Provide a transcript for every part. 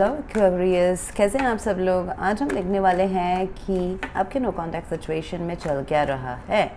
Hello curious, कैसे हैं आप सब लोग। आज हम देखने वाले हैं कि आपके नो कॉन्टैक्ट सिचुएशन में चल क्या रहा है।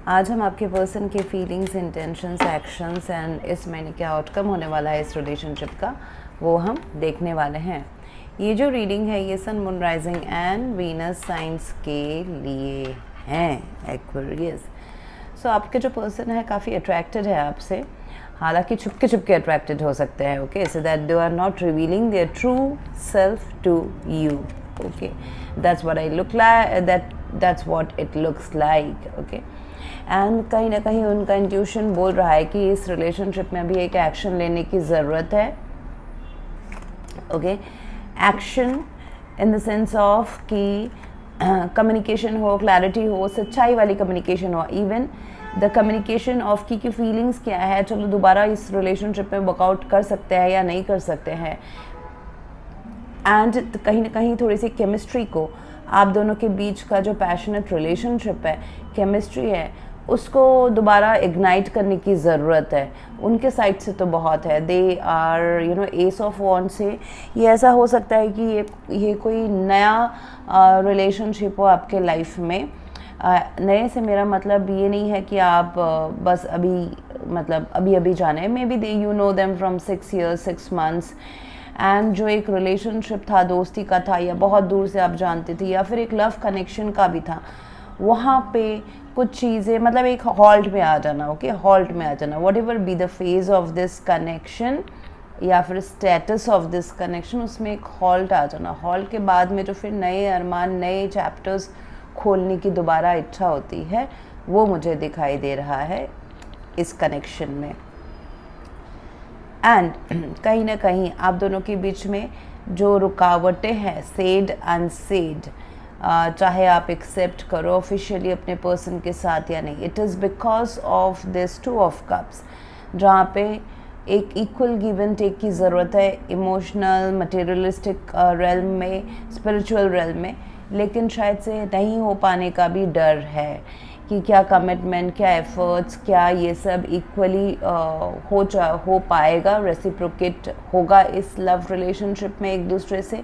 आज हम आपके पर्सन के फीलिंग्स, इंटेंशंस, एक्शंस एंड इस महीने क्या आउटकम होने वाला है इस रिलेशनशिप का, वो हम देखने वाले हैं। ये जो रीडिंग है ये sun, moon, rising and Venus signs के लिए हैं एक्वेरियस। सो आपके जो पर्सन है काफ़ी अट्रैक्टेड है आपसे, हालांकि छुपके छुपके अट्रैक्टेड हो सकते हैं। Okay, so that they are not revealing their true self to you. Okay, that's what I look like, that's what it looks like. Okay, and कहीं ना कहीं उनका इंट्यूशन बोल रहा है कि इस रिलेशनशिप में अभी एक एक्शन लेने की ज़रूरत है। Okay, action in the sense of कि कम्युनिकेशन हो, क्लैरिटी हो, सच्चाई वाली कम्युनिकेशन हो। इवन द कम्युनिकेशन ऑफ की फीलिंग्स क्या है, चलो दोबारा इस रिलेशनशिप में वर्कआउट कर सकते हैं या नहीं कर सकते हैं। एंड कहीं ना कहीं थोड़ी सी केमिस्ट्री को, आप दोनों के बीच का जो पैशनेट रिलेशनशिप है, केमिस्ट्री है, उसको दोबारा इग्नाइट करने की ज़रूरत है। उनके साइड से तो बहुत है, दे आर एस ऑफ वॉन्ड से ये ऐसा हो सकता है कि ये कोई नया रिलेशनशिप हो आपके लाइफ में। नए से मेरा मतलब ये नहीं है कि आप बस अभी अभी जाने, may be they you know them from 6 years 6 months। And जो एक रिलेशनशिप था, दोस्ती का था, या बहुत दूर से आप जानते थे, या फिर एक लव कनेक्शन का भी था, वहाँ पे कुछ चीज़ें एक हॉल्ट में आ जाना। ओके, हॉल्ट में आ जाना, what ever be the phase of this connection या फिर स्टेटस ऑफ दिस कनेक्शन, उसमें एक हॉल्ट आ जाना। हॉल्ट के बाद में जो फिर नए अरमान, नए चैप्टर्स खोलने की दोबारा इच्छा होती है, वो मुझे दिखाई दे रहा है इस कनेक्शन में। एंड कहीं ना कहीं आप दोनों के बीच में जो रुकावटें हैं, सेड अनसेड, चाहे आप एक्सेप्ट करो ऑफिशियली अपने पर्सन के साथ या नहीं, it is because of this 2 of cups, जहाँ पे एक इक्वल गिव एंड टेक की ज़रूरत है, इमोशनल, मटेरियलिस्टिक रेल्म में, स्पिरिचुअल रेल्म में। लेकिन शायद से नहीं हो पाने का भी डर है कि क्या कमिटमेंट, क्या एफर्ट्स, क्या ये सब इक्वली हो पाएगा, रेसिप्रोकेट होगा इस लव रिलेशनशिप में एक दूसरे से,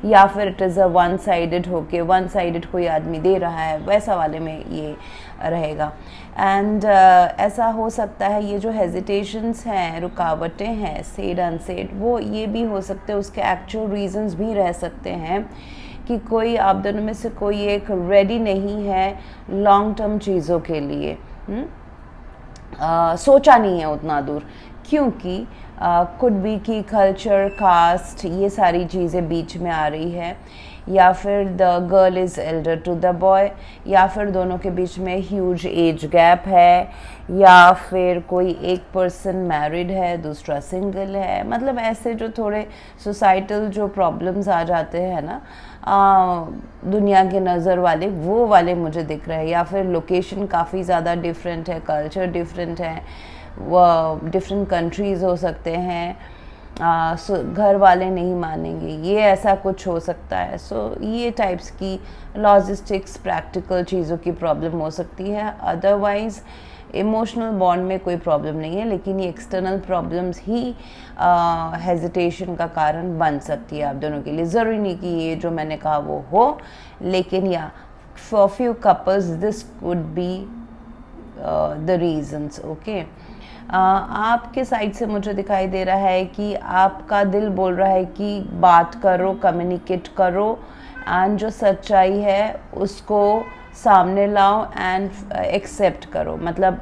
या फिर it is a one sided होके, वन साइडेड कोई आदमी दे रहा है, वैसा वाले में ये रहेगा। एंड ऐसा हो सकता है ये जो हेजिटेशंस हैं, रुकावटें हैं, सेड अनसेड, वो ये भी हो सकते हैं, उसके एक्चुअल रीजंस भी रह सकते हैं कि कोई आप दोनों में से कोई एक रेडी नहीं है लॉन्ग टर्म चीज़ों के लिए। सोचा नहीं है उतना दूर, क्योंकि कुड बी की कल्चर, कास्ट, ये सारी चीज़ें बीच में आ रही है, या फिर the girl is elder to the boy, या फिर दोनों के बीच में ह्यूज एज गैप है, या फिर कोई एक पर्सन मैरिड है, दूसरा सिंगल है। ऐसे जो थोड़े सोसाइटल जो प्रॉब्लम्स आ जाते हैं ना, दुनिया के नज़र वाले, वो वाले मुझे दिख रहे हैं। या फिर लोकेशन काफ़ी ज़्यादा डिफरेंट है, कल्चर डिफरेंट है, वो डिफरेंट कंट्रीज़ हो सकते हैं, घर वाले नहीं मानेंगे, ये ऐसा कुछ हो सकता है। ये टाइप्स की लॉजिस्टिक्स, प्रैक्टिकल चीज़ों की प्रॉब्लम हो सकती है। अदरवाइज़ इमोशनल बॉन्ड में कोई प्रॉब्लम नहीं है, लेकिन ये एक्सटर्नल प्रॉब्लम्स ही हेजिटेशन का कारण बन सकती है आप दोनों के लिए। ज़रूरी नहीं कि ये जो मैंने कहा वो हो, लेकिन या for few couples this would be the reasons. Okay, आपके साइड से मुझे दिखाई दे रहा है कि आपका दिल बोल रहा है कि बात करो, कम्युनिकेट करो, एंड जो सच्चाई है उसको सामने लाओ एंड एक्सेप्ट करो।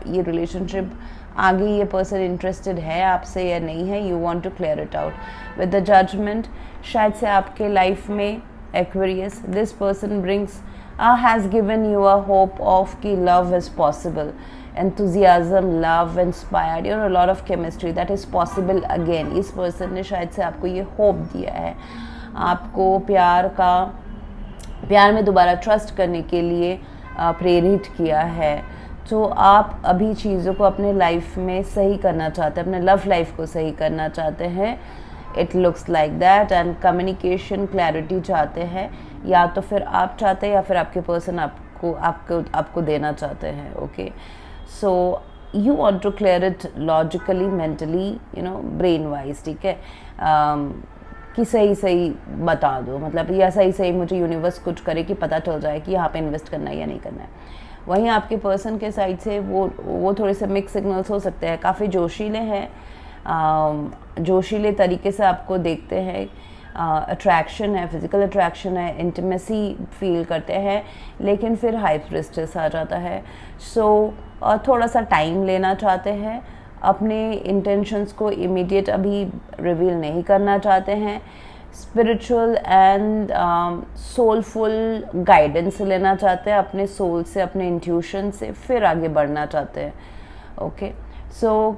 ये रिलेशनशिप आगे, ये पर्सन इंटरेस्टेड है आपसे या नहीं है, you want to clear it out with the judgement. शायद से आपके लाइफ में Aquarius, this person brings has given you a hope of कि love is possible, enthusiasm, love, inspired, a lot of chemistry that is possible again। इस person ने शायद से आपको ये होप दिया है, आपको प्यार में दोबारा ट्रस्ट करने के लिए प्रेरित किया है। तो आप अभी चीज़ों को अपने लाइफ में सही करना चाहते हैं, अपने लव लाइफ को सही करना चाहते हैं, it looks like that. And communication, clarity चाहते हैं, या तो फिर आप चाहते हैं या फिर आपके पर्सन आपको देना चाहते हैं। Okay, so you want to clear it logically, mentally, brain wise, ठीक है। कि सही सही बता दो, मतलब या सही सही मुझे यूनिवर्स कुछ करे कि पता चल जाए कि यहाँ पे इन्वेस्ट करना है या नहीं करना है। वहीं आपके पर्सन के साइड से वो थोड़े से मिक्स सिग्नल्स हो सकते हैं, काफ़ी जोशीले हैं, जोशीले तरीके से आपको देखते हैं, अट्रैक्शन है, फिजिकल अट्रैक्शन है, इंटीमेसी फील करते हैं, लेकिन फिर हाई प्रिस्टेस आ जाता है। सो थोड़ा सा टाइम लेना चाहते हैं, अपने इंटेंशंस को इमीडिएट अभी रिवील नहीं करना चाहते हैं, स्पिरिचुअल एंड सोलफुल गाइडेंस लेना चाहते हैं अपने सोल से, अपने इंट्यूशन से, फिर आगे बढ़ना चाहते हैं। ओके, सो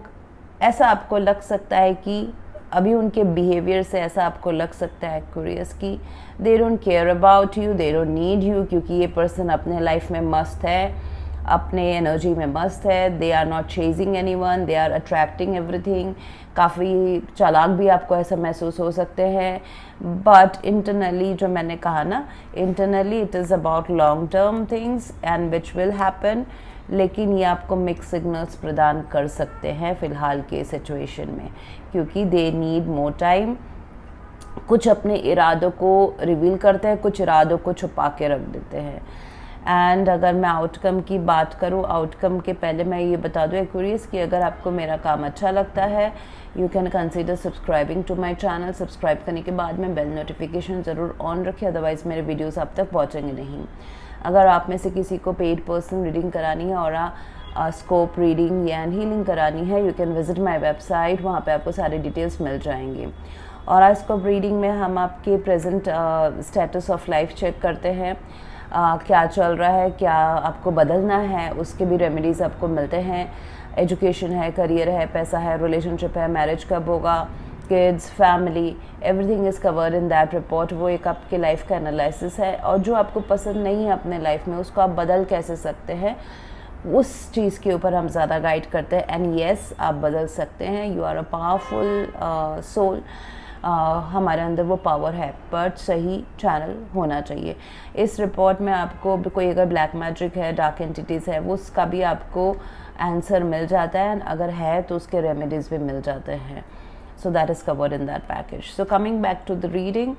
ऐसा आपको लग सकता है कि अभी उनके बिहेवियर से ऐसा आपको लग सकता है एक्वेरियस की they don't care about you, they don't need you, क्योंकि ये पर्सन अपने लाइफ में मस्त है, अपने एनर्जी में मस्त है, they are not chasing anyone, they are attracting everything. काफ़ी चालाक भी आपको ऐसा महसूस हो सकते हैं, बट इंटरनली जो मैंने कहा ना, internally it is about long term things and which will happen, लेकिन ये आपको मिक्स सिग्नल्स प्रदान कर सकते हैं फ़िलहाल के सिचुएशन में, क्योंकि दे नीड मोर टाइम। कुछ अपने इरादों को रिवील करते हैं, कुछ इरादों को छुपा के रख देते हैं। एंड अगर मैं आउटकम की बात करूँ, आउटकम के पहले मैं ये बता दूँ एक्वेरियस कि अगर आपको मेरा काम अच्छा लगता है, you can consider subscribing to my channel. Subscribe करने के बाद में बेल नोटिफिकेशन ज़रूर ऑन रखें, अदरवाइज़ मेरे वीडियोस आप तक पहुँचेंगे नहीं। अगर आप में से किसी को पेड पर्सन रीडिंग करानी है और स्कोप रीडिंग या हीलिंग करानी है, you can visit my website, वहाँ पे आपको सारे डिटेल्स मिल जाएंगे। और स्कोप रीडिंग में हम आपके present status of life check करते हैं, क्या चल रहा है, क्या आपको बदलना है, उसके भी रेमेडीज़ आपको मिलते हैं। एजुकेशन है, करियर है, पैसा है, रिलेशनशिप है, मैरिज कब होगा, kids, family, everything is covered in that report. वो एक आपके लाइफ का एनालिसिस है, और जो आपको पसंद नहीं है अपने लाइफ में उसको आप बदल कैसे सकते हैं, उस चीज़ के ऊपर हम ज़्यादा गाइड करते हैं। एंड येस, आप बदल सकते हैं, you are a powerful soul, हमारे अंदर वो पावर है, बट सही चैनल होना चाहिए। इस रिपोर्ट में आपको कोई अगर ब्लैक मैजिक है, डार्क एंटिटीज़ है, वो उसका भी आपको आंसर मिल जाता है, एंड अगर है तो उसके रेमेडीज़ भी मिल जाते हैं। So that is covered in that package. So coming back to the reading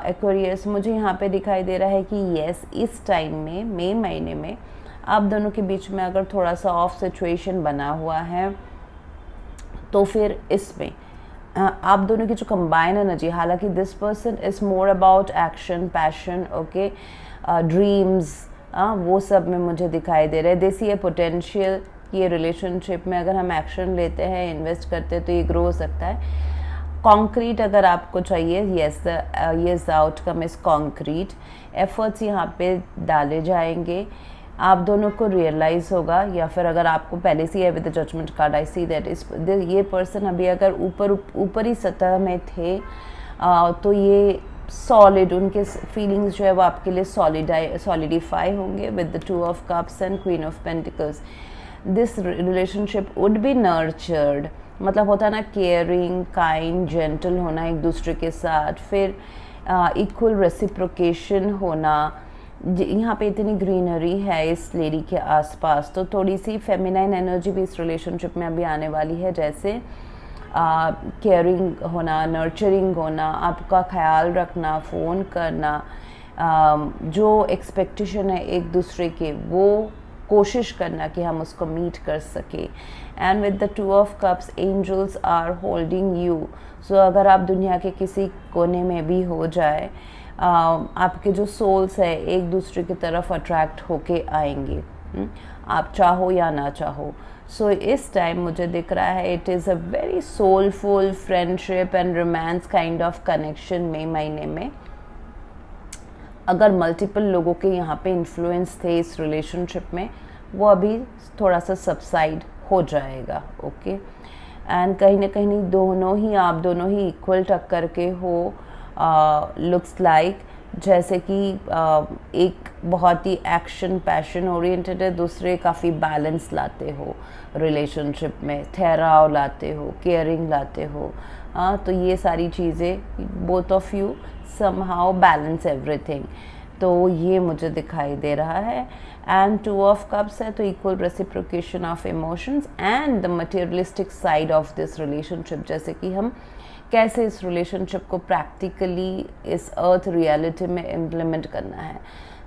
Aquarius, मुझे यहाँ पे दिखाई दे रहा है कि येस, इस टाइम में, मई महीने में आप दोनों के बीच में अगर थोड़ा सा ऑफ सिचुएशन बना हुआ है, तो फिर इसमें आप दोनों की जो कंबाइन एनर्जी, हालांकि this person is more about action, passion, okay, dreams, वो सब में मुझे दिखाई दे रहा है। दिस ये पोटेंशियल, ये रिलेशनशिप में अगर हम एक्शन लेते हैं, इन्वेस्ट करते हैं, तो ये ग्रो हो सकता है। कॉन्क्रीट अगर आपको चाहिए, yes the outcome is concrete. Efforts यहाँ पे डाले जाएंगे, आप दोनों को रियलाइज़ होगा, या फिर अगर आपको पहले से है with the judgement card, I see that ये पर्सन अभी अगर ऊपरी सतह में थे, तो ये सॉलिड, उनके फीलिंग्स जो है वो आपके लिए सॉलिडिफाई होंगे with the 2 of cups and queen of pentacles. This relationship would be nurtured, मतलब होता है ना, केयरिंग, काइंड, जेंटल होना एक दूसरे के साथ, फिर इक्वल रेसिप्रोकेशन होना। यहाँ पे इतनी ग्रीनरी है इस लेडी के आसपास, तो थोड़ी सी फेमिनाइन एनर्जी भी इस रिलेशनशिप में अभी आने वाली है, जैसे केयरिंग होना, नर्चरिंग होना, आपका ख्याल रखना, फ़ोन करना, जो एक्सपेक्टेशन है एक दूसरे के, वो कोशिश करना कि हम उसको मीट कर सके। And with the 2 of cups, angels are holding you. So अगर आप दुनिया के किसी कोने में भी हो जाए, आपके जो सोल्स है एक दूसरे की तरफ अट्रैक्ट होके आएंगे, आप चाहो या ना चाहो। सो इस टाइम मुझे दिख रहा है it is a very soulful friendship and romance kind of connection मई महीने में। अगर मल्टीपल लोगों के यहाँ पे इन्फ्लुएंस थे इस रिलेशनशिप में, वो अभी थोड़ा सा सबसाइड हो जाएगा, ओके। एंड कहीं ना कहीं आप दोनों ही इक्वल टक्कर के हो, लुक्स लाइक, जैसे कि एक बहुत ही एक्शन पैशन ओरिएंटेड है, दूसरे काफ़ी बैलेंस लाते हो रिलेशनशिप में, ठहराव लाते हो, केयरिंग लाते हो। तो ये सारी चीज़ें both of you somehow balance everything, तो ये मुझे दिखाई दे रहा है। एंड 2 ऑफ कप्स है, तो equal reciprocation of emotions and the materialistic side of this relationship, जैसे कि हम कैसे इस रिलेशनशिप को प्रैक्टिकली इस अर्थ रियलिटी में इम्प्लीमेंट करना है,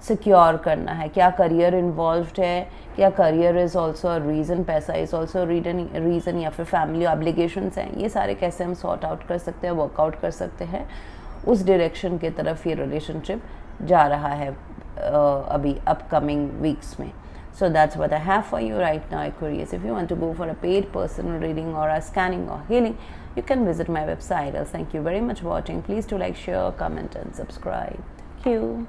सिक्योर करना है, क्या करियर इन्वॉल्व्ड है, क्या career is also a reason, पैसा इज़ ऑल्सो रीज़न, या फिर फैमिली ऑब्लिगेशंस हैं, ये सारे कैसे हम सॉर्ट आउट कर सकते हैं, वर्कआउट कर सकते हैं, उस डायरेक्शन की तरफ ये रिलेशनशिप जा रहा है अभी अपकमिंग वीक्स में. So that's what I have for you right now, Aquarius. If you want to go for a paid personal reading or a scanning or healing, you can visit my website. I'll thank you very much for watching. Please do like, share, comment and subscribe. Thank you.